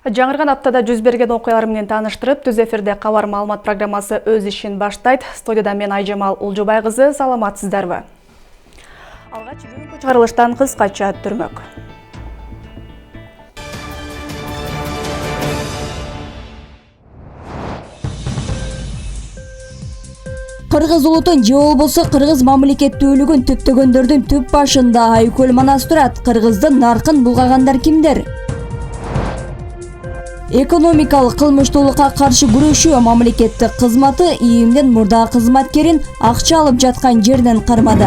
Жаңырған аптада жүз берген окуялар менен тааныштырып, түз эфирде кабар маалымат программасы өз ишин баштайт. Студияда мен Айжамал Улжубай кызы, саламатсыздарбы? Алгач бүгүнкү чыгарылыштан кыскача түрмөк. Кыргыз улутун же болбосо кыргыз мамлекеттүүлүгүн түптөгөндөрдүн түп башында Айкөл Манас турат. Кыргыздын наркын булгагандар кимдер? Экономикалык кылмыштуулукка каршы күрөшүү мамлекеттик кызматы ИИМдин мурда кызматкерин акча алып жаткан жерден кармады.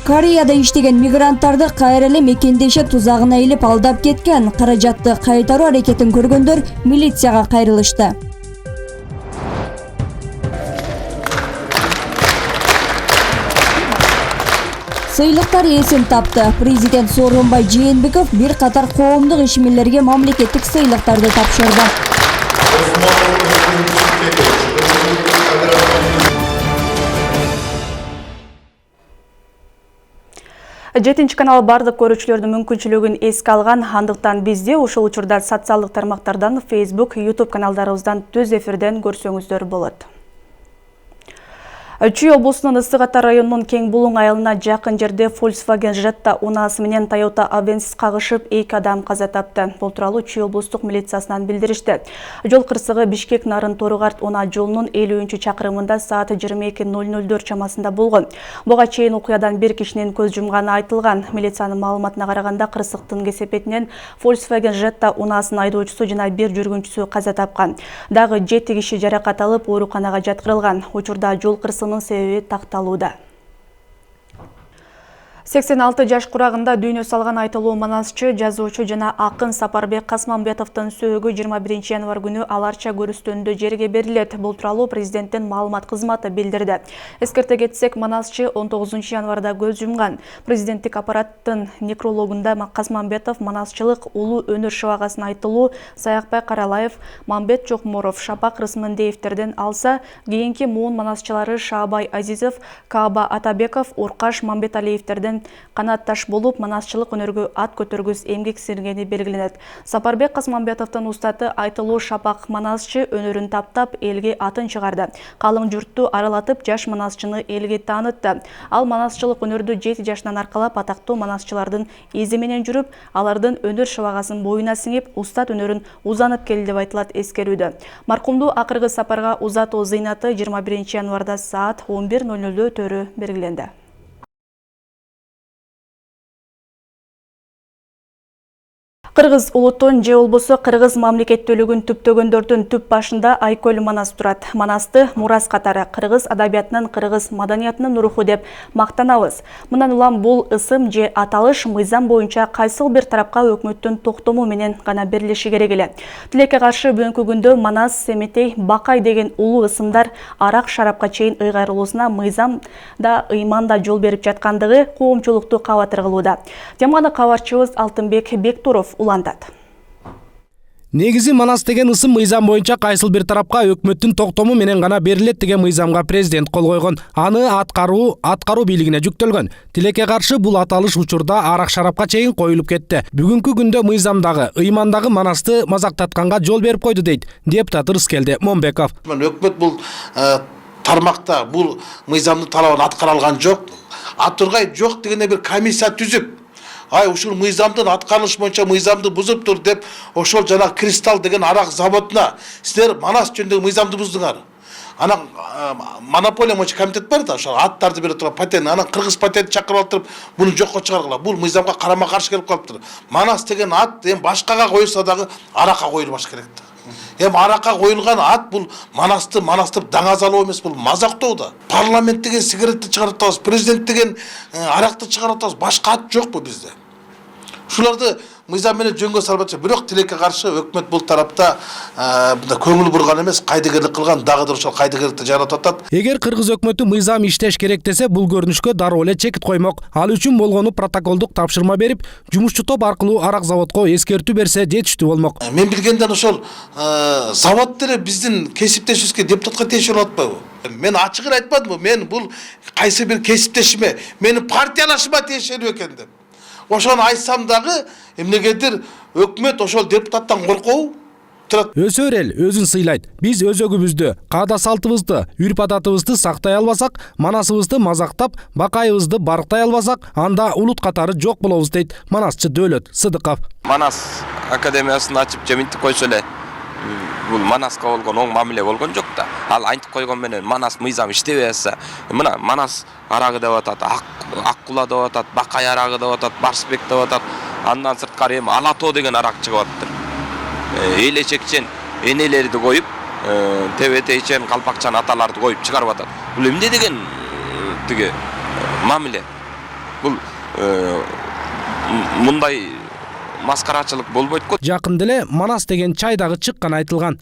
Кореяда иштеген мигранттарды кайра эле мекендешек тузагына илип алдап кеткен. Каражатты кайтаруу аракетин көргөндөр милицияга кайрылышты. Сыйлыктар эсин тапты. Президент Сооронбай Жээнбеков бир катар коомдук ишмерлерге мамлекеттик сыйлыктарды тапшырды. 7 канал бардык көрүүчүлөрдүн мүмкүнчүлүгүн эске алган, андыктан бизди ушул учурда социалдык тармактардан Facebook, YouTube каналдарыбыздан түз эфирден көрсөңүздөр болот. Чүй облусунун Ысык Ата районунун Кең Булуң айылына жакын жерде Volkswagen Jetta унаасы менен Toyota Avensis кагышып 2 адам каза тапты. Бул тууралуу Чүй облустук милициясынан билдиришти. Жол кырсыгы Бишкек Нарын Торугарт унаа жолунун 50-чакырымында саат 22:00 чамасында болгон. Буга чейин окуядан бир кишинин көз жумганы айтылган. Милициянын маалыматына караганда кырсыктын кесепетинен Volkswagen Jetta унаасынын айдоочусу жана бир жүргүнчүсү каза тапкан. Дагы 7 киши жаракат алып ооруканага жаткырылган. Учурда жол кырсыгынын себеби такталууда. 86 жаш курагында дүйнө салган айтылуу манасчы, жазуучу жана акын Сапарбек Касмамбетовдун сөөгү 21 январь күнү аларча көрүстөндө жерге берилет. Бул тууралуу президенттин маалымат кызматы билдирди. Эскерте кетсек, манасчы 19 январда көз жумган. Президенттик аппараттын некрологунда Касмамбетов манасчылык, улуу өнөр шыбагасын айтылуу Саякбай Каралаев, Мамбет Чокморов, Шапак Рысмындеевтерден алса, кийинки муун манасчылары Шаабай Азизов, Кааба Атабеков, Уркаш Мамбеталиевтерден канат таш болуп, манасчылык өнөргө ат көтөргүс эмгек сиңиргени белгиленет. Сапарбек Касмамбетовдун устаты айтылуу Шапак манасчы өнөрүн таптап, элге атын чыгарды. Калың журтту аралатып, жаш манасчыны элге таанытты. Ал манасчылык өнөрдү 7 жашынан аркалап, атактуу манасчылардын изи менен жүрүп, алардын өнөр шыбагасын боюна сиңип, устат өнөрүн узанып келди деп айтылат эскерүүдө. Маркумду акыркы сапарга узатуу зыйнаты 21 январда саат 11:00 төрү белгиленди. Кыргыз улутун же болбосо кыргыз мамлекеттүүлүгүн түптөгөндөрдүн түп башында Айкөл Манас турат. Манасты мурас катары кыргыз адабиятынын, кыргыз маданиятынын руху деп мактанабыз. Мындан улам бул ысым же аталыш мыйзам боюнча кайсыл бир тарапка өкмөттүн токтому менен гана берилиши керек эле. Тилекке каршы бүгүнкү күндө Манас, Семетей, Бакай деген улуу ысымдар арак шарапка чейин ыйгарылуусуна мыйзамда, ыйманда жол берип жаткандыгы коомчулукту кабатыр кылууда. Теманы кабарчыбыз Алтынбек Бектуров улантат. Негизи Манас деген ысым мыйзам боюнча кайсыл бир тарапка өкмөттүн токтому менен гана берилет деген мыйзамга президент кол койгон. Аны аткаруу бийлигине жүктөлгөн. Тилекке каршы бул аталыш учурда арак шарапка чейин коюлуп кетти. Бүгүнкү күндө мыйзамдагы, ыймандагы Манасты мазактатканга жол берип койду дейт депутат Рыскелди Момбеков. Өкмөт бул тармакта бул мыйзамдын талабын аткара алган жок. Атыргай жок дегенде бир комиссия түзүп, ушул мыйзамдын аткарылышы боюнча мыйзамды бузуптур деп, ошол жана Кристалл деген арак заводуна силер Манас жөнүндөгү мыйзамды буздуңар. Анан монополия боюнча комитет бар да, ошол аттарды бере турган патент, анан кыргыз патент чакырып алып туруп, буну жокко чыгаргыла. Бул мыйзамга карама-каршы келип калыптыр. Манас деген ат башкага коюлса дагы аракка коюлбаш керек да. Аракка коюлган ат бул Манасты даңазалоо эмес, бул мазактоо да. Парламент деген сигаретти чыгарып атабыз, президент деген аракты чыгарып атабыз, башка ат жок бу бизде. Ушуларды мыйзам менен жөнгө салбатчы, бирок тилекке каршы өкмөт бул тарапта көңүл бурган эмес, кайдыгерлик кылган, дагы ошол кайдыгерликти жаратып атат. Эгер кыргыз өкмөтү мыйзам иштеш керек десе, бул көрүнүшкө дароо эле чекит коймок. Ал үчүн болгону протоколдук тапшырма берип, жумушчу топ аркылуу арак заводко эскертүү берсе жетиштүү болмок. Мен билгенден ошол завод деле биздин кесиптешибизге, депутатка тиешелүү атпайбы? Мен ачыгын айтпадымбы? Мен бул кайсы бир кесиптешиме, менин партиялашыма тиешелүү экен деп. Ошону айтсам дагы эмнегедир өкмөт ошол депутаттан коркобу? Өсөр эл өзүн сыйлайт. Биз өзөгүбүздү, каада салтыбызды, үрп адатыбызды сактай албасак, манасыбызды мазактап, бакайыбызды барктай албасак, анда улут катары жок болобуз дейт манасчы Дөөлөт Сыдыков. Манас академиясын ачып жеминтип койсо эле бул Манаска болгон оң мамиле болгон жок да. Ал антип койгон менен Манас мыйзам иштебей атса, мына Манас арагы деп атат, Аккула деп атат, Бакай арагы деп атат, Барсбек деп атат. Андан сырткары эми Алатоо деген арак чыгып атыптыр. Элечекчен энелерди коюп, тебетейчен, калпакчан аталарды коюп чыгарып атат. Бул эмне деген тиги мамиле? Бул мындай маскарачылык болбойт го. Жакында эле Манас деген чай дагы чыкканы айтылган.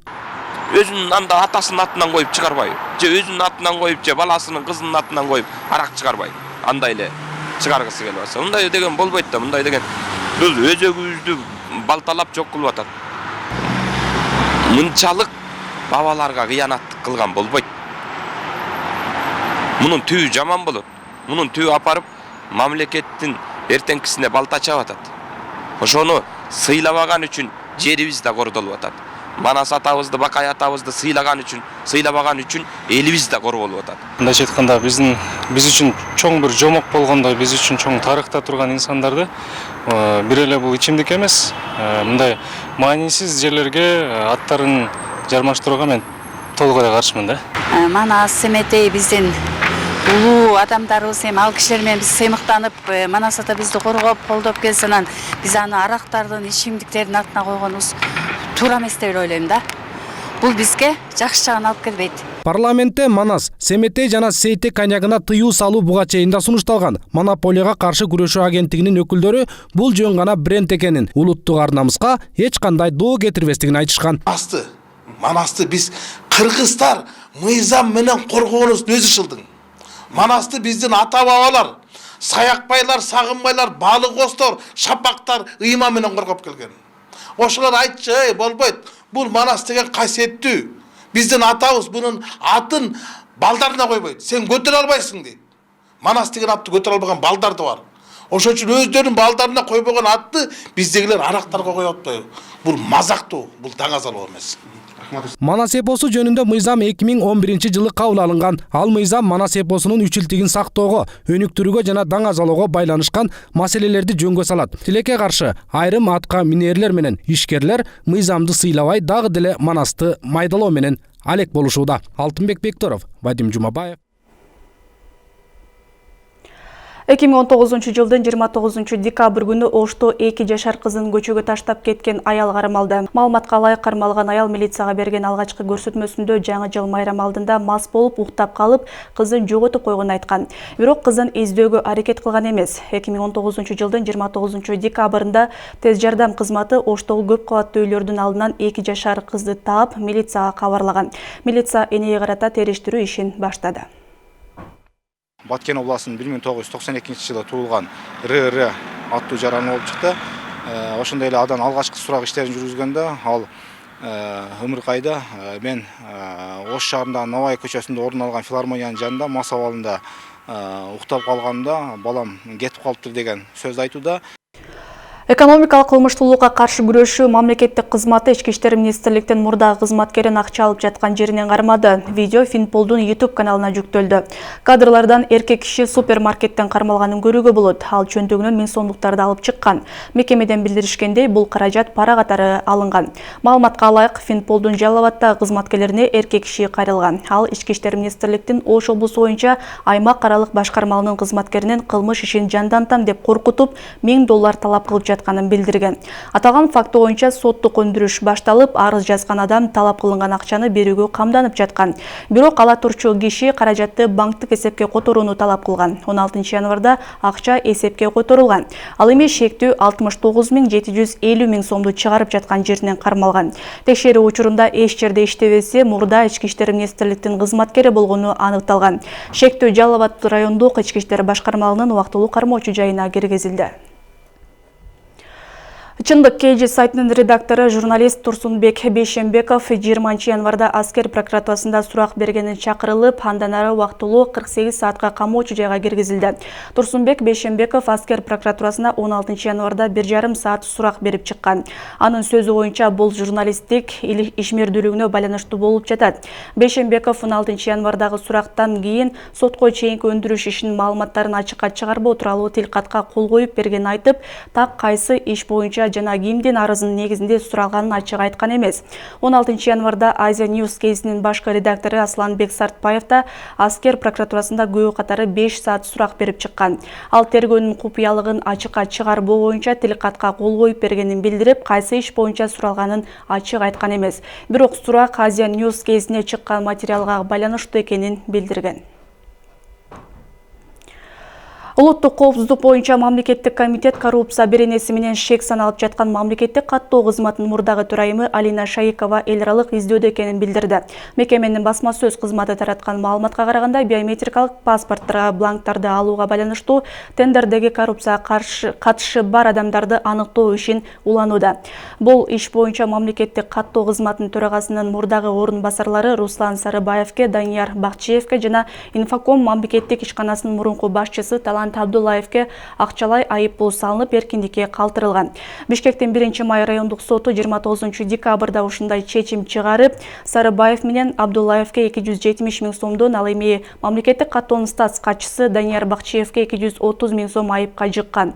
Өзүнүн анда атасынын атынан коюп чыгарбайбы? Же өзүнүн атынан коюп, же баласынын кызынын атынан коюп арак чыгарбайбы? Андай эле чыгаргысы келип атса. Мындай деген болбойт да, мындай деген биз өзөгүбүздү балталап жок кылып атат. Мынчалык бабаларга кыянаттык кылган болбойт. Мунун түбү жаман болот. Мунун түбү апарып мамлекеттин эртеңкисине балта чаап атат. Ошону сыйлабаган үчүн жерибиз да кордолуп атат. Манас атабызды, Бакай атабызды сыйлабаган үчүн элибиз да корголуп атат. Мындайча айтканда биз үчүн чоң бир жомок болгондой, биз үчүн чоң тарыхта турган инсандарды бир эле бул ичимдик эмес, мындай маанисиз жерлерге аттарын жармаштырууга мен толук эле каршымын да. Манас, Семетей биздин улуу адамдарыбыз, эми ал кишилер менен биз сыймыктанып, Манас ата бизди коргоп, колдоп келсе, анан биз аны арактардын, ичимдиктердин атына койгонубуз туура эмес деп ойлойм да. Бул бизге жакшы жагын алып келбейт. Парламентте Манас, Семетей жана Сейте коньягына тыюу салуу буга чейин да сунушталган. Монополияга каршы күрөшүү агенттигинин өкүлдөрү бул жөн гана бренд экенин, улуттук ар намыска эч кандай доо кетирбестигин айтышкан. Манасты биз кыргыздар мыйзам менен коргоонубуздун өзү шылдың. Манасты биздин ата бабалар, Саякбайлар, Сагынбайлар, Балыгостор, Шапактар ыйма менен коргоп келген. Ошолор айтчы, болбойт. Бул Манас деген касиеттүү. Биздин атабыз бунун атын балдарына койбойт. Сен көтөрө албайсың дейт. Манас деген атты көтөрө албаган балдар да бар. Ошон үчүн өздөрүнүн балдарына койбогон атты биздегилер арактарга коюп атпайбы? Бул мазактуу, бул даңазалоо эмес. Манас эпосу жөнүндө мыйзам 2011-жылы кабыл алынган. Ал мыйзам Манас эпосунун үчүлтүгүн сактоого, өнүктүрүүгө жана даңазалоого байланышкан маселелерди жөнгө салат. Тилекке каршы айрым атка минерлер менен ишкерлер мыйзамды сыйлабай дагы деле Манасты майдалоо менен алек болушууда. Алтынбек Бекторов, Вадим Жумабаев. 2019 жылдын 29 декабрь күнү Ошто 2 жашар кызын көчөгө таштап кеткен аял кармалды. Маалыматка ылайык кармалган аял милицияга берген алгачкы көрсөтмөсүндө жаңы жыл майрам алдында мас болуп уктап калып, кызын жоготуп койгонун айткан. Бирок кызын издөөгө аракет кылган эмес. 2019 жылдын 29 декабрында тез жардам кызматы Оштогу көп кабаттуу үйлөрдүн алдынан 2 жашар кызды таап, милицияга кабарлаган. Милиция энеге карата териштирүү ишин баштады. Баткен обласынын 1992 жылы туулган РР аттуу жараны болуп чыкты. Ошондой эле адан алгачкы сурак иштерин жүргүзгөндө ал ымыркайда мен Ош шаарындагы Новай көчөсүндө орун алган филармониянын жанында мас абалында уктап калганда балам кетип калыптыр деген сөз айтууда. Экономикалык кылмыштуулукка каршы күрөшүү мамлекеттик кызматы Ички иштер министрликтин мурдагы кызматкерин акча алып жаткан жеринен кармады. Видео Финполдун YouTube каналына жүктөлдү. Кадрлардан эркек киши супермаркеттен кармалганын көрүүгө болот. Ал чөнтөгүнөн 1000 сомдуктарды алып чыккан. Мекемеден билдиришкендей, бул каражат пара катары алынган. Маалыматка ылайык, Финполдун Жалал абаддагы кызматкерлерине эркек киши кайрылган. Ал Ички иштер министрликтин Ош облусу боюнча аймак аралык башкармалынын кызматкеринен кылмыш ишин жандантам деп коркутуп, $1000 талап кылып жатканын билдирген. Аталган факты боюнча соттук өндүрүш башталып, арыз жазган адам талап кылынган акчаны берүүгө камданып жаткан. Бирок ала турчу киши каражатты банктык эсепке которууну талап кылган. 16 январда акча эсепке которулган. Ал эми шектүү 69.750 миң сомду чыгарып жаткан жеринен кармалган. Текшерүү учурунда эч жерде иштебесе, мурда ички иштер министрликтин кызматкери болгону аныкталган. Шектүү Жалал Абад райондук ички иштер башкармалыгынын убактылуу кармоочу жайына киргизилди. Чындык KG сайтынын редактору журналист Турсунбек Бейшембеков 20 январда аскер прокуратурасында сурак бергенин чакырылып, андан ары убактылуу 48 саатка камоочу жайга киргизилди. Турсунбек Бейшембеков аскер прокуратурасына 16 январда 1,5 саат сурак берип чыккан. Анын сөзү боюнча бул журналисттик ишмердүүлүгүнө байланыштуу болуп жатат. Бейшембеков 16 январдагы сурактан кийин сотко чейинки өндүрүш ишинин маалыматтарын ачыкка чыгарбоо тууралуу тилкатка кол коюп бергенин айтып, так кайсы иш боюнча жана кимдин арызынын негизинде суралганын ачык айткан эмес. 16 январда Азия News кейсинин башкы редактору Асланбек Сартбаев да аскер прокуратурасында күбө катары 5 саат сурак берип чыккан. Ал тергөөнүн купуялыгын ачыкка чыгарбоо боюнча тилкатка кол коюп бергенин билдирип, кайсы иш боюнча суралганын ачык айткан эмес. Бирок сурак Азия News кейсине чыккан материалга байланыштуу экенин билдирген. Улуттук коопсуздук боюнча мамлекеттик комитет коррупция беренеси менен шек саналып жаткан мамлекеттик каттоо кызматынын мурдагы төрайымы Алина Шаикова эл аралык издөөдө экенин билдирди. Мекеменин басма сөз кызматы тараткан маалыматка караганда, биометрикалык паспорттарга бланктарды алууга байланыштуу тендердеги коррупцияга катышы бар адамдарды аныктоо ишин уланууда. Бул иш боюнча мамлекеттик каттоо кызматынын төрагасынын мурдагы орун басарлары Руслан Сарыбаевке, Данияр Бакчиевке жана Инфоком мамлекеттик ишканасынын мурунку башчысы Абдуллаевке акчалай айыппул салынып, эркиндикке калтырылган. Бишкектин 1-май райондук соту 29 декабрда ушундай чечим чыгарып, Сарыбаев менен Абдуллаевке 270 миң сомдон, ал эми мамлекеттик каттоонун статс катчысы Данияр Бакчиевке 230 миң сом айыпка жыккан.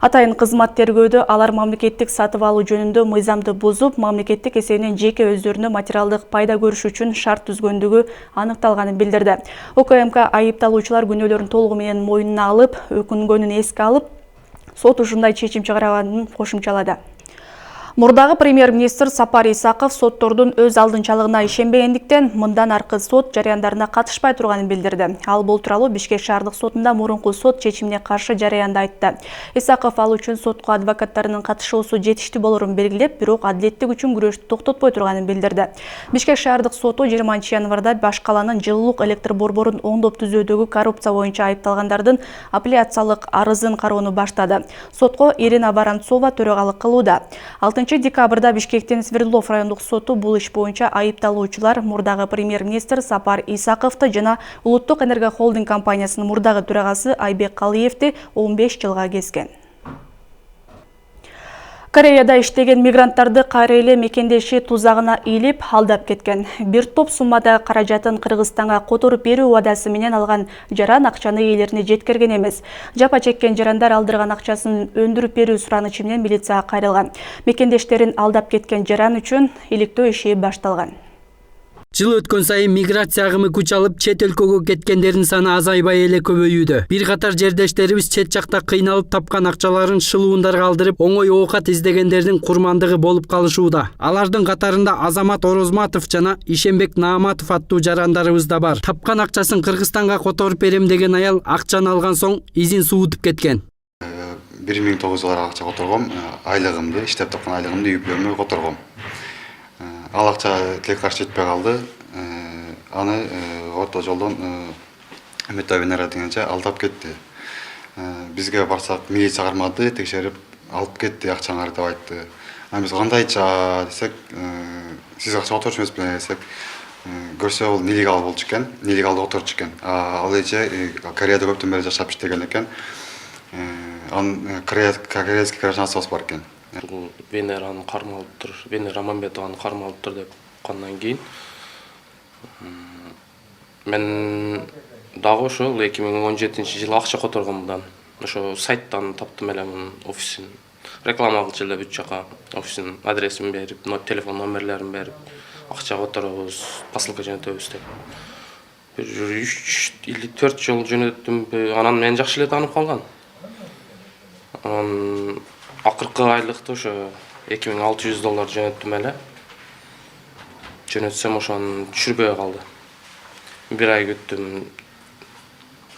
Атайын кызмат тергөөдө алар мамлекеттик сатып алуу жөнүндө мыйзамды бузуп, мамлекеттик эсебинен жеке өздөрүнө материалдык пайда көрүш үчүн шарт түзгөндүгү аныкталганын билдирди. УКМК айыпталуучулар күнөөлөрүн толугу менен мойнуна алып, өкүнгөнүн эске алып, сот ушундай чечим чыгарганын кошумчалады. Мурдагы премьер-министр Сапар Исаков соттордун өз алдынчалыгына ишенбегендиктен мындан аркы сот жарыяндарына катышпай турганын билдирди. Ал бул тууралуу Бишкек шаардык сотунда мурунку сот чечимине каршы жарыянда айтты. Исаков ал үчүн сотко адвокаттарынын катышуусу жетиштүү болорун белгилеп, бирок адилеттик үчүн күрөштү токтотпой турганын билдирди. Бишкек шаардык соту 20 январда баш каланын жылуулук электр борборун оңдоп түзүүдөгү коррупция боюнча айыпталгандардын апелляциялык арызын кароону баштады. Сотко Ирина Воронцова төрагалык кылууда. 6 декабрда Бишкектин Свердлов райондук соту бул иш боюнча айыпталуучулар мурдагы премьер-министр Сапар Исаковду жана Улуттук энергохолдинг компаниясынын мурдагы төрагасы Айбек Калиевди 15 жылга kesкен. Кореяда иштеген мигранттарды кайра эле мекендеши тузагына илип алдап кеткен. Бир топ суммада каражатын Кыргызстанга которуп берүү убадасы менен алган жаран акчаны ээлерине жеткерген эмес. Жапа чеккен жарандар алдырган акчасын өндүрүп берүү суранычы менен милицияга кайрылган. Мекендештерин алдап кеткен жаран үчүн иликтөө иши башталган. Жыл өткөн сайын миграция агымы күч алып, чет өлкөгө кеткендердин саны азайбай эле көбөйүүдө. Бир катар жердештерибиз чет жакта кыйналып тапкан акчаларын шылуундарга алдырып, оңой оокат издегендердин курмандыгы болуп калышууда. Алардын катарында Азамат Орозматов жана Ишенбек Нааматов аттуу жарандарыбыз да бар. Тапкан акчасын Кыргызстанга которуп берем деген аял акчаны алган соң изин суутуп кеткен. 1900 акча которгом, айлыгымды, иштеп тапкан айлыгымды үйүплөрүмө которгом. Ал акча тилек каршы жетпей калды. Аны орто жолдон Үмүт Абинара дегенче алдап кетти. Бизге барсак милиция кармады, текшерип алып кетти акчаңарды деп айтты. Биз кандайча десек, сиз акча которуп эмеспи десек, көрсө бул нелегал болчу экен, нелегалды которчу экен. Ал эже Кореяда көптөн бери жашап иштеген экен. Анын корейский гражданствосы бар экен. Венераны кармалыптыр, Венера Мамбетованы кармалыптыр деп кандан кийин мен дагы ошол 2017-жылы акча которгомдон ошо сайттан таптым эле мунун офисин. Реклама кылчу эле бүт жака офисинин адресин берип, телефон номерлерин берип, акча которобуз, посылка жөнөтөбүз деп. Бир 3 или 4 жыл жөнөттүм. Анан мен жакшы эле таанып калган. акыркы айлыкты ошо $2600 жөнөттүм эле. Жөнөтсөм ошону түшүрбөй калды. Bir ay күттүм.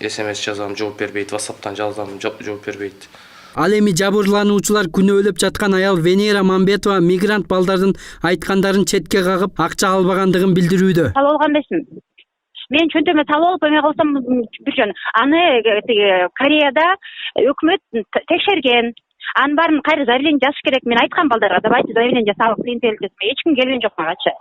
SMS жазам, жооп бербейт, WhatsApp'тан жазам, жооп бербейт. Ал эми жабырлануучулар күнөөлөп жаткан аял Венера Мамбетова мигрант балдардын айткандарын четке кагып, акча албагандыгын билдирүүдө. Салып алган эмесмин. Мен чөнтөмө салып алып эме кылсам бир жөн. Аны Кореяда өкмөт текшерген. Анын баарын кайра заявление жазыш керек. Мен айткан балдарга, давайте заявление жасалып, клиентелдесме. Эч ким келген жок магачы.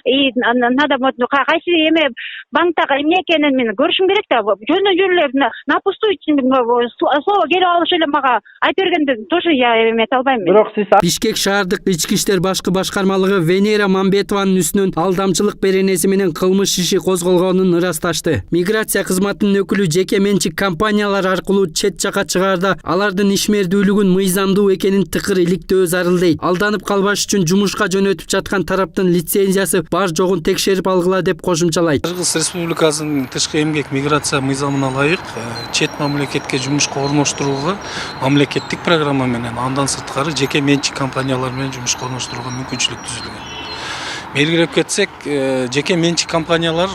И надо кайсы эме банктагы эмне экенин мен көрүшүм керек да. Жөн эле напустую слово келип алыш эле мага айтып бергенде тоже я эмете албайм мен. Бишкек шаардык ички иштер башкы башкармалыгы Венера Мамбетованын үстүнөн алдамчылык беренеси менен кылмыш иши козголгонун ырасташты. Миграция кызматынын өкүлү жеке менчик компаниялар аркылуу чет жака чыгаарда алардын ишмердүүлүгүн мыйзамдуу экенин тыкыр иликтөө зарыл дейт. Алданып калбаш үчүн жумушка жөнөтүп жаткан тараптын лицензиясы бар жогун текшерип алгыла деп кошумчалайт. Кыргыз Республикасынын тышкы эмгек миграция мыйзамына ылайык чет мамлекетке жумушка орноштурууга мамлекеттик программа менен андан сырткары жеке менчик компаниялар менен жумушка орноштурууга мүмкүнчүлүк түзүлгөн. Белгилеп кетсек, жеке менчик компаниялар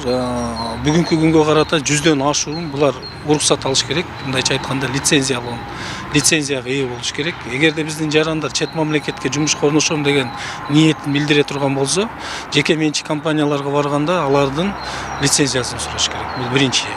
бүгүнкү күнгө карата 100дөн ашуун булар уруксат алыш керек. Мындайча айтканда лицензияга ээ болуш керек. Эгерде биздин жарандар чет мамлекетке жумушка орношом деген ниетин билдире турган болсо, жеке менчик компанияларга барганда алардын лицензиясын сураш керек. Бул биринчи.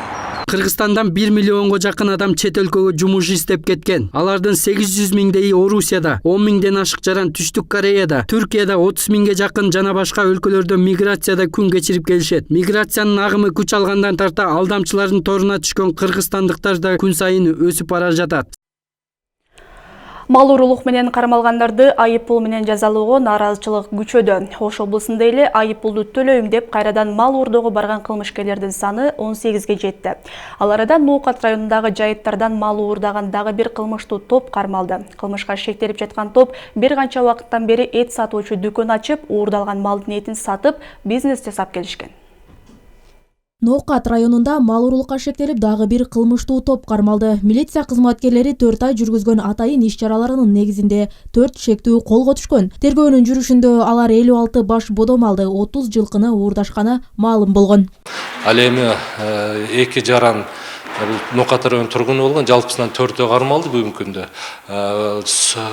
Кыргызстандан 1 миллионго жакын адам чет өлкөгө жумуш издеп кеткен. Алардын 800 миңдейи Орусияда, 10 миңден ашык жаран Түштүк Кореяда, Түркияда 30 миңге жакын жана башка өлкөлөрдө миграцияда күн кечирип келишет. Миграциянын агымы күч алгандан тарта алдамчылардын торуна түшкөн кыргызстандыктар да күн сайын өсүп бара жатат. Мал уруулук менен кармалгандарды айыппул менен жазалоого нааразычылык күчөдө. Ош облусунда эле айыппулду төлөйм деп кайрадан мал уурдоого барган кылмышкерлердин саны 18ге жетти. Ал арада Ноокат районундагы жайыттардан мал уурдаган дагы бир кылмыштуу топ кармалды. Кылмышка шектелип жаткан топ бир канча убакыттан бери эт сатуучу дүкөн ачып, уурдалган малдын этин сатып, бизнес жасап келишкен. Ноокат районунда мал уруулукка шектелип дагы бир кылмыштуу топ кармалды. Милиция кызматкерлери 4 ай жүргүзгөн атайын иш чараларынын негизинде 4 шектүү колго түшкөн. Тергөөнүн жүрүшүндө алар 56 баш бодом алды, 30 жылкыны уурдашканы маалым болгон. Ал эми эки жаран Ноокат районунун тургуну болгон, жалпысынан 4 кармалды бүгүнкү күндө.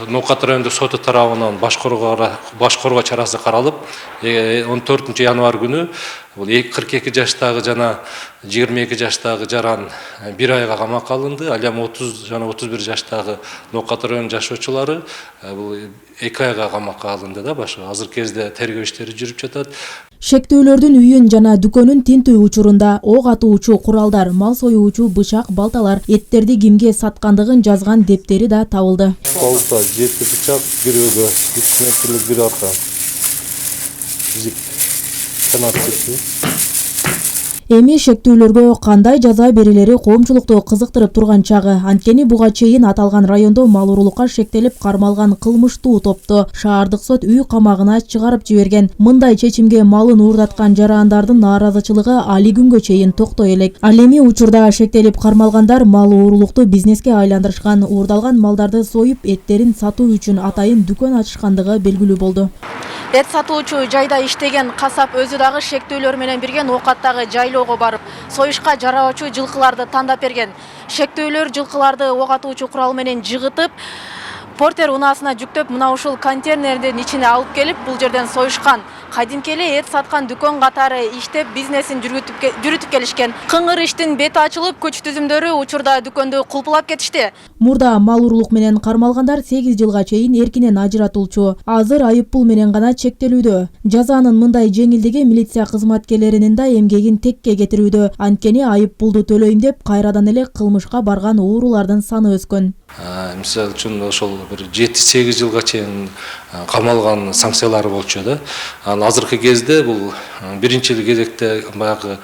Ноокат районундук соту тарабынан башкаруу чарасы каралып, 14 январь күнү бул 42 жаштагы жана 22 жаштагы жаран 1 айга камакка алынды. Ал эми 30 жана 31 жаштагы Ноокат районунун жашоочулары бул 2 айга камакка алынды да. Азыр кезде тергөө иштери жүрүп жатат. Шектүүлөрдүн үйүн жана дүкөнүн тинтүү учурунда ок атуучу куралдар, мал союучу бычак, балталар, эттерди кимге саткандыгын жазган дептери да табылды. Балта, 7 бычак, бир өгө, 3 метрлик бир арка. Зип. Эми шектүүлөргө кандай жаза берилери коомчулукту кызыктырып турган чагы. Анткени буга чейин аталган райондо мал уруулукка шектелип кармалган кылмыштуу топту шаардык сот үй камагына чыгарып жиберген. Мындай чечимге малын уурдаткан жарандардын нааразычылыгы али күнгө чейин токтой элек. Ал эми учурда шектелип кармалгандар мал уруулукту бизнеске айландырышкан, уурдалган малдарды союп, эттерин сатуу үчүн атайын дүкөн ачышкандыгы белгилүү болду. Эт сатуучу жайда иштеген касап өзү дагы шектүүлөр менен бирге Ноокаттагы жайлоого барып, союшка жараачу жылкыларды тандап берген. Шектүүлөр жылкыларды ок атуучу курал менен жыгытып, портер унаасына жүктөп, мына ушул контейнердин ичине алып келип, бул жерден союшкан. Кадимки эле эт саткан дүкөн катары иштеп, бизнесин жүрүтүп келишкен. Кыңыр иштин бети ачылып, күч түзүмдөрү учурда дүкөндү кулпулап кетишти. Мурда мал уруулук менен кармалгандар 8 жылга чейин эркинен ажыратылчу. Азыр айыппул менен гана чектелүүдө. Жазанын мындай жеңилдиги милиция кызматкерлеринин да эмгегин текке кетирүүдө. Анткени айыппулду төлөйм деп кайрадан эле кылмышка барган уурулардын саны өскөн. Мисалы үчүн ошол бир 7-8 жылга чейин камалган санкциялары болчу да. Азыркы кезде бул биринчи кезекте баягы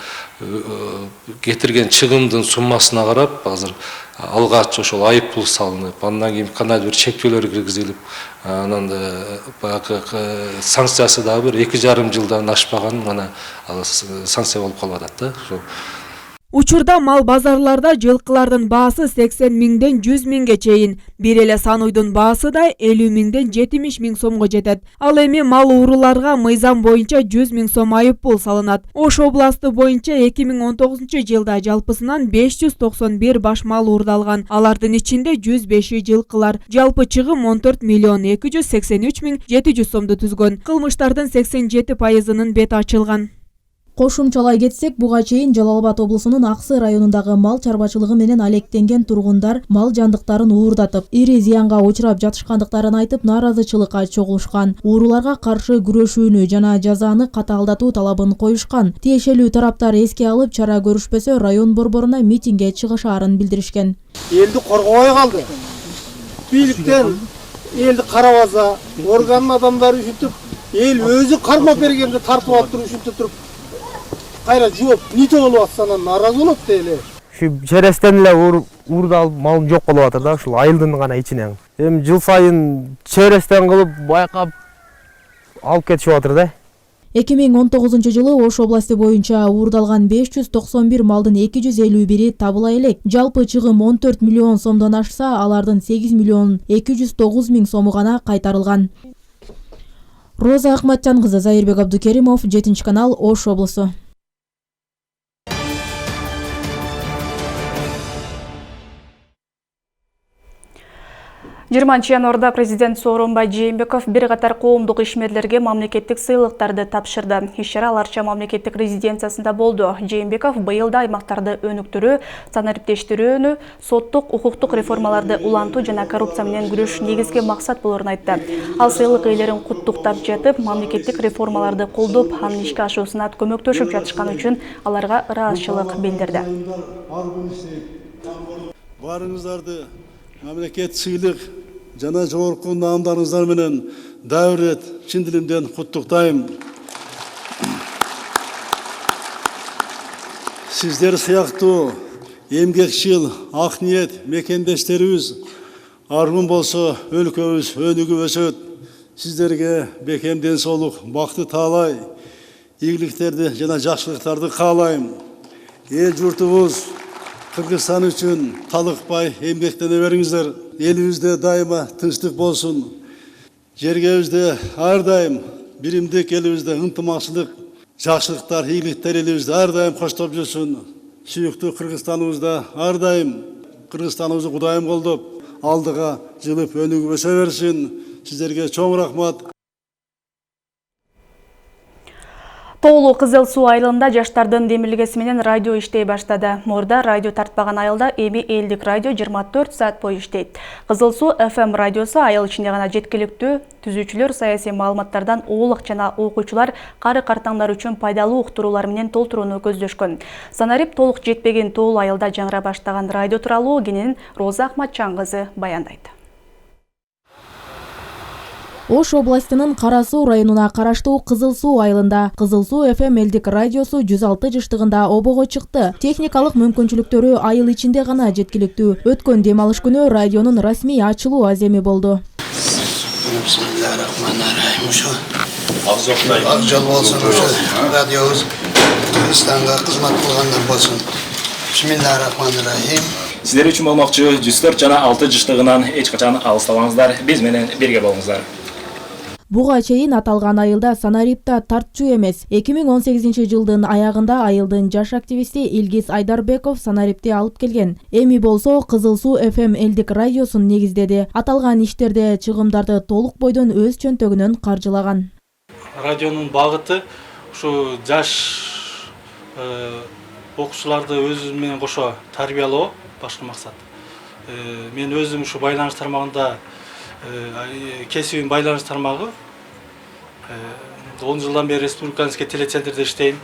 кетирген чыгымдын суммасына карап азыр алгач ошол айыппул салынып, андан кийин кандайдыр бир чектөөлөр киргизилип, анан баягы санкциясы дагы бир 2,5 жылдан ашпаган гана санкция болуп калып атат да. Учурда мал базарларда жылкылардын баасы 80 миңден 100 миңге чейин, бир эле сануйдун баасы да 50 миңден 70 миң сомго жетет. Ал эми мал ууруларга мыйзам боюнча 100 миң сом айыппул салынат. Ош областы боюнча 2019 жылда жалпысынан 591 баш мал уурдалган. Алардын ичинде 105 жылкылар. Жалпы чыгым 14 миллион 283 миң 700 сомду түзгөн. Кылмыштардын 87%-ынын бети ачылган. Кошумчалай кетсек, буга чейин Жалал Абад облусунун Аксы районундагы мал чарбачылыгы менен алектенген тургундар мал жандыктарын уурдатып, ири зыянга учурап жатышкандыктарын айтып, нааразычылыкка чогулушкан. Ууруларга каршы күрөшүүнү жана жазаны катаалдатуу талабын коюшкан. Тиешелүү тараптар эске алып, чара көрүшпөсө район борборуна митингге чыгышаарын билдиришкен. Элди коргобой калды. Бийликтен элди карабаса, орган адамдары үчүтүп, эл өзү кармап бергенде тартып алып туруп үчүтүп туруп кайра жооп ните болуп атсанан нааразы болот да эле. Ушу черестен эле уурдалып малым жок болуп атыр да, ушул айылдын гана ичинен. Эми жыл сайын черестен кылып байкап алып кетишип атыр да. 2019 жылы Ош областы боюнча уурдалган 591 малдын 251 табыла элек. Жалпы чыгым 14 миллион сомдон ашса, алардын 8 миллион 209 миң сому гана кайтарылган. Роза Ахматжан кызы, Зайырбек Абдукеримов, 7 канал, Ош облусу. 20 январда президент Сооронбай Жээнбеков бир катар коомдук ишмерлерге мамлекеттик сыйлыктарды тапшырды. Иш-чара Аларча мамлекеттик резиденциясында болду. Жээнбеков быйыл да аймактарды өнүктүрүү, санариптештирүүнү, соттук, укуктук реформаларды улантуу жана коррупция менен күрөш негизги максат болорун айтты. Ал сыйлык ээлерин куттуктап жатып, мамлекеттик реформаларды колдоп, анын ишке ашуусуна көмөктөшүп жатышканы үчүн аларга ыраазычылык билдирди. Барыңыздарды мамлекет сыйлык жана жогорку наамдарыңыздар менен дагы бир рет чын дилимден куттуктайм. Сиздер сыяктуу эмгекчил, ак ниет мекендештерибиз арман болсо өлкөбүз өнүгүп өсөт. Сиздерге бекем ден соолук, бакты таалай, ийгиликтерди жана жакшылыктарды каалайм. Эл журтубуз Кыргызстан үчүн талыкпай эмгектене бериңиздер. Элибизде дайыма тынчтык болсун. Жергебизде ар дайым биримдик, элибизде ынтымакчылык, жакшылыктар, ийгиликтер элибизде ар дайым коштоп жүрсүн. Сүйүктүү Кыргызстаныбызда ар дайым Кыргызстаныбызды Кудайым колдоп, алдыга жылып өнүгүп өсө берсин. Сиздерге чоң рахмат. Тоолуу Кызыл Суу айылында жаштардын демилгеси менен радио иштей баштады. Мурда радио тартпаган айылда эми элдик радио 24 саат бою иштейт. Кызыл Суу FM радиосу айыл ичинде гана жеткиликтүү, түзүүчүлөр саясий маалыматтардан уулук жана окуучулар кары картаңдар үчүн пайдалуу уктуруулар менен толтурууну көздөшкөн. Санарип толук жетпеген тоолуу айылда жаңыра баштаган радио тууралуу кенен Роза Ахматжан кызы баяндайт. Ош областынын Кара Суу районуна караштуу Кызыл Суу айылында Кызыл Суу FM элдик радиосу 106 жыштыгында обого чыкты. Техникалык мүмкүнчүлүктөрү айыл ичинде гана жеткиликтүү. Өткөн дем алыш күнү радионун расмий ачылуу аземи болду. Ак жол болсун, радиобуз Кыргызстанга кызмат кылгандар болсун. Бисмиллахиррахманиррахим. Сиздер үчүн болмокчу 104 жана 6 жыштыгынан эч качан алыстабаңыздар, биз менен бирге болуңуздар. Буга чейин аталган айылда санарипта тартчу эмес. 2018 жылдын аягында айылдын жаш активисти Илгиз Айдарбеков санарипти алып келген. Эми болсо Кызыл Суу FM элдик радиосун негиздеди. Аталган иштерде чыгымдарды толук бойдон өз чөнтөгүнөн каржылаган. Радионун багыты ушу жаш окуучуларды өзү менен кошо тарбиялоо башкы максат. Мен өзүм ушу байланыш тармагында кесибим байланыш тармагы 10 жылдан бери республиканский телецентрде иштейм.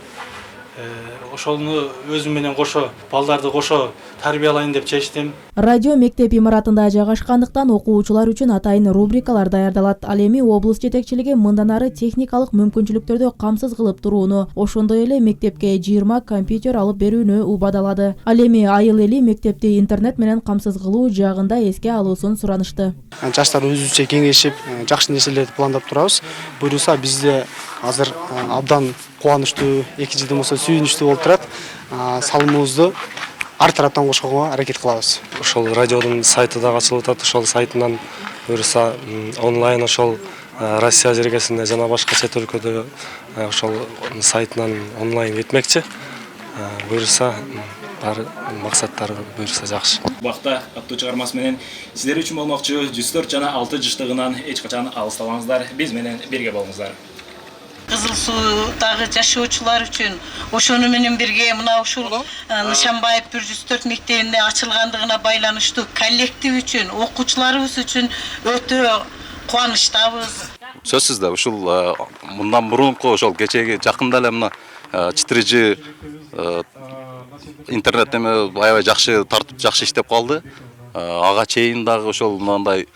Ошону өзүм менен кошо балдарды кошо тарбиялайын деп чечтим. Радио мектеп имаратында жайгашкандыктан окуучулар үчүн атайын рубрикалар даярдалат. Ал эми облус жетекчилиги мындан ары техникалык мүмкүнчүлүктөрдү камсыз кылып турууну, ошондой эле мектепке 20 компьютер алып берүүнү убадалады. Ал эми айыл эли мектепти интернет менен камсыз кылуу жагында эске алуусун суранышты. Жаштар өзүбүзчө кеңешип, жакшы нерселерди пландап турабыз. Буюрса бизде азыр абдан кубанычтуу, 2 жылдан болсо сүйүнүчтүү болуп турат. Салымыбызды ар тараптан кошконго аракет кылабыз. Ошол радиодун сайты да ачылып атат. Ошол сайтынан буюрса онлайн ошол Россия жергесинде жана башка чет өлкөдө ошол сайтынан онлайн кетмекчи. Буюрса бар максаттары буюрса жакшы. Убакта аттуу чыгармасы менен сиздер үчүн болмокчу 104 жана 6 жыштыгынан эч качан алыстабаңыздар. Биз менен бирге болуңуздар. Кызыл Суудагы жашоочулар үчүн ошону менен бирге мына ушул Нышанбаев 104 мектебинде ачылгандыгына байланыштуу коллектив үчүн, окуучуларыбыз үчүн өтө кубанычтабыз. Сөзсүз да ушул мындан мурунку ошол кечеги жакында эле мына 4G интернет эме аябай жакшы тартып жакшы иштеп калды. Ага чейин дагы ошол мындай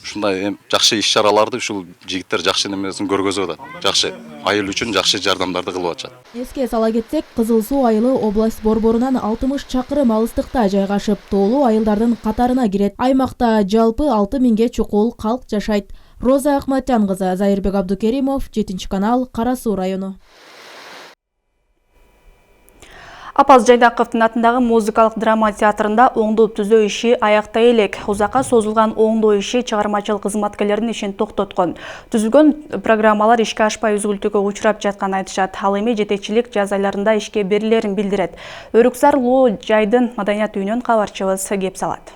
ушундай жакшы иш-чараларды ушул жигиттер жакшы немесин көргөзүп атат. Жакшы айыл үчүн жакшы жардамдарды кылып атышат. Эске сала кетсек, Кызыл Суу айылы область борборунан 60 чакырым алыстыкта жайгашып, тоолуу айылдардын катарына кирет. Аймакта жалпы 6000ге чукул калк жашайт. Роза Акматжан кызы, Зайырбек Абдукеримов, 7-канал, Кара Суу району. Апаз Жайдаковдун атындагы музыкалык драма театрында оңдоп түзөө иши аяктай элек. Узакка созулган оңдоо иши чыгармачылык кызматкерлердин ишин токтоткон. Түзүлгөн программалар ишке ашпай үзгүлтүүгө учурап жатканын айтышат. Ал эми жетекчилик жаз айларында ишке берилерин билдирет. Өрүксар Лоо жайдын маданият үйүнөн кабарчыбыз кеп салат.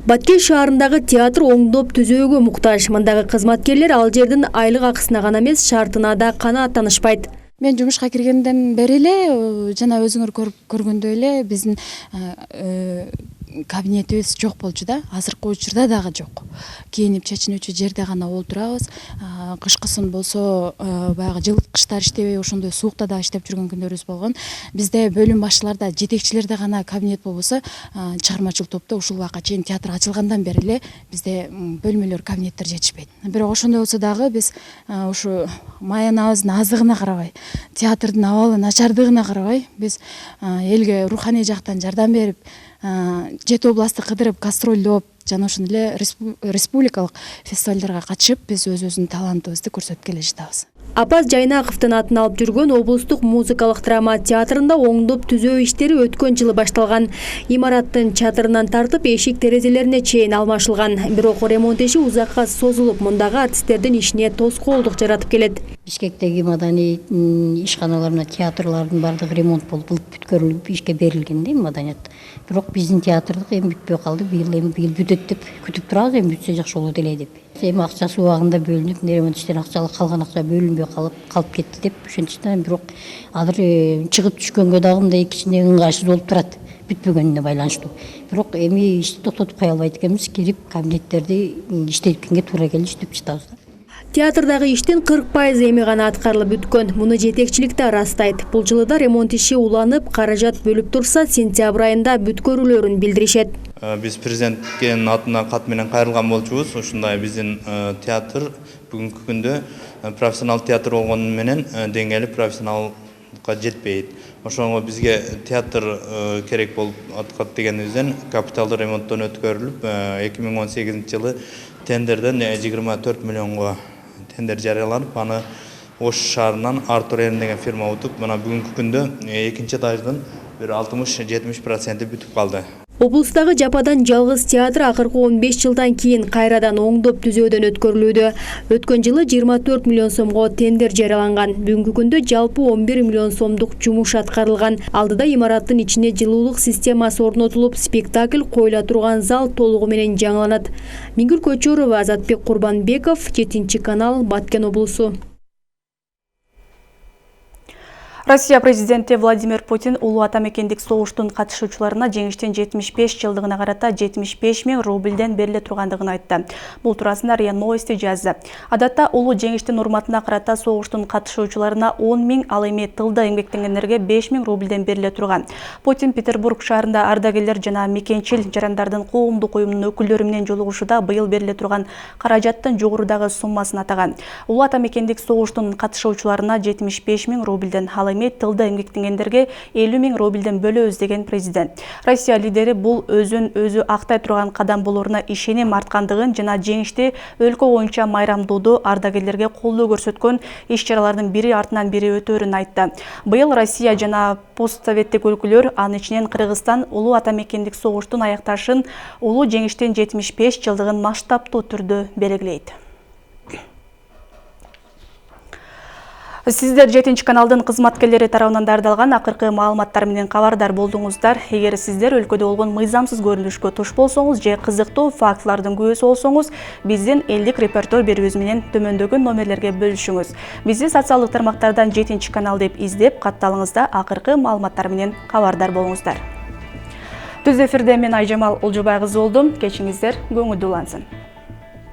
Баткен шаарындагы театр оңдоп түзөөгө муктаж. Мындагы кызматкерлер ал жердин айлык акысына гана эмес, шартына да канааттанышпайт. Мен жумушка киргенден бери эле жана өзүңөр көргөндөй эле биздин кабинетибиз жок болчу да. Азыркы учурда дагы жок. Кийинип чечинүүчү жерде гана олтурабыз. Кышкысын болсо баягы жылыткычтар иштебей ошондой суукта да иштеп жүргөн күндөрүбүз болгон. Бизде бөлүм башчыларда, жетекчилерде гана кабинет болбосо, чыгармачыл топто ушул убакка чейин театр ачылгандан бери эле бизде бөлмөлөр, кабинеттер жетишпейт. Бирок ошондой болсо дагы биз ушу маянабыздын азыгына карабай, театрдын абалы начардыгына карабай, биз элге руханий жактан жардам берип, Жети областы кыдырып, гастролдоп, жана ошондой эле республикалык фестивалдарга катышып, биз өзүбүздүн талантыбызды көрсөтүп келе жатабыз. Апаз Жайнаковдун атын алып жүргөн облустук музыкалык драма театрында оңдоп түзөө иштери өткөн жылы башталган. Имараттын чатырынан тартып, эшик терезелерине чейин алмашылган. Бирок ремонт иши узакка созулуп, мындагы артисттердин ишине тоскоолдук жаратып келет. Бишкектеги маданий ишканаларына театрлардын бардыгы ремонт болуп бүткөрүлүп ишке берилген да маданият. Бирок биздин театрдык эми бүтпөй калды. Быйыл бүтөт деп күтүп турабыз, эми бүтсө жакшы болот эле деп. Эми акчасы убагында бөлүнүп, ремонт иштен калган акча бөлүнбөй калып кетти деп ошентиптен бирок азыр чыгып түшкөнгө дагы мындай кичине ыңгайсыз болуп турат, бүтпөгөнүнө байланыштуу. Бирок эми ишти токтотуп кое албайт экенбиз, кирип кабинеттерди иштеткенге туура келип иштеп жатабыз. Театрдагы иштин 40% эми гана аткарылып бүткөн. Муну жетекчилик да ырастайт. Бул жылы да ремонт иши уланып, каражат бөлүп турса, сентябрь айында бүткөрүлөрүн билдиришет. Биз президенттин атына кат менен кайрылган болчубуз. Ушундай биздин театр бүгүнкү күндө профессионал театр болгону менен деңгээли профессионалга жетпейт. Ошоңго бизге театр керек болуп аткат дегенибизден капиталдык ремонттон өткөрүлүп, 2018 жылы тендерден 24 миллионго тендер жарыяланып, аны Ош шаарынан Артур Эрн деген фирма утуп, мына бүгүнкү күндө экинчи этаждын бир 60-70% бүтүп калды. Облустагы жападан жалгыз театр акыркы 15 жылдан кийин кайрадан оңдоп түзөөдөн өткөрүлүүдө. Өткөн жылы 24 миллион сомго тендер жарыяланган. Бүгүнкү күндө жалпы 11 миллион сомдук жумуш аткарылган. Алдыда имараттын ичине жылуулук системасы орнотулуп, спектакль коюла турган зал толугу менен жаңыланат. Миңгүл Көчөрова, Азатбек Курбанбеков, 7-канал, Баткен облусу. Россия президенти Владимир Путин улуу атамекендик согуштун катышуучуларына жеңиштин 75 жылдыгына карата 75 000 рубльден бериле тургандыгын айтты. Бул туурасында РИА Новости жазды. Адатта улуу жеңиштин урматына карата согуштун катышуучуларына 10 000, ал эми тылда эмгектенгендерге 5 000 рубльден бериле турган. Путин Петербург шаарында ардагерлер жана мекенчил жарандардын коомдук уюмунун өкүлдөрү менен жолугушууда быйыл бериле турган каражаттын жогорудагы суммасын атаган. Улуу атамекендик согуштун катышуучуларына 75 000 рубльден, ал эми тылда эмгектенгендерге 50 000 рубльден бөлөбүз деген президент. Россия лидери бул өзүн актай турган кадам болоруна ишеним арткандыгын жана жеңишти өлкө боюнча майрамдоодо ардагерлерге колдоо көрсөткөн иш-чаралардын бири артынан бири өтөөрүн айтты. Быйыл Россия жана постсоветтик өлкөлөр, анын ичинен Кыргызстан улуу ата мекендик согуштун аякташын улуу жеңиштин 75 жылдыгын масштабтуу түрдө белгилейт. Сиздер 7 каналдын кызматкерлери тарабынан дардалган акыркы маалыматтар менен кабардар болдуңуздар. Эгер сиздер өлкөдө болгон мыйзамсыз көрүнүшкө туш болсоңуз же кызыктуу фактылардын күбөсү болсоңуз, биздин элдик репортер берүүбүз менен төмөндөгү номерлерге бөлүшүңүз. Бизди социалдык тармактардан 7 канал деп издеп, катталыңызда акыркы маалыматтар менен кабардар болуңуздар. Түз эфирде мен Айжамал Олжобай кызы болдум. Кечиңиздер көңүлдүү улансын.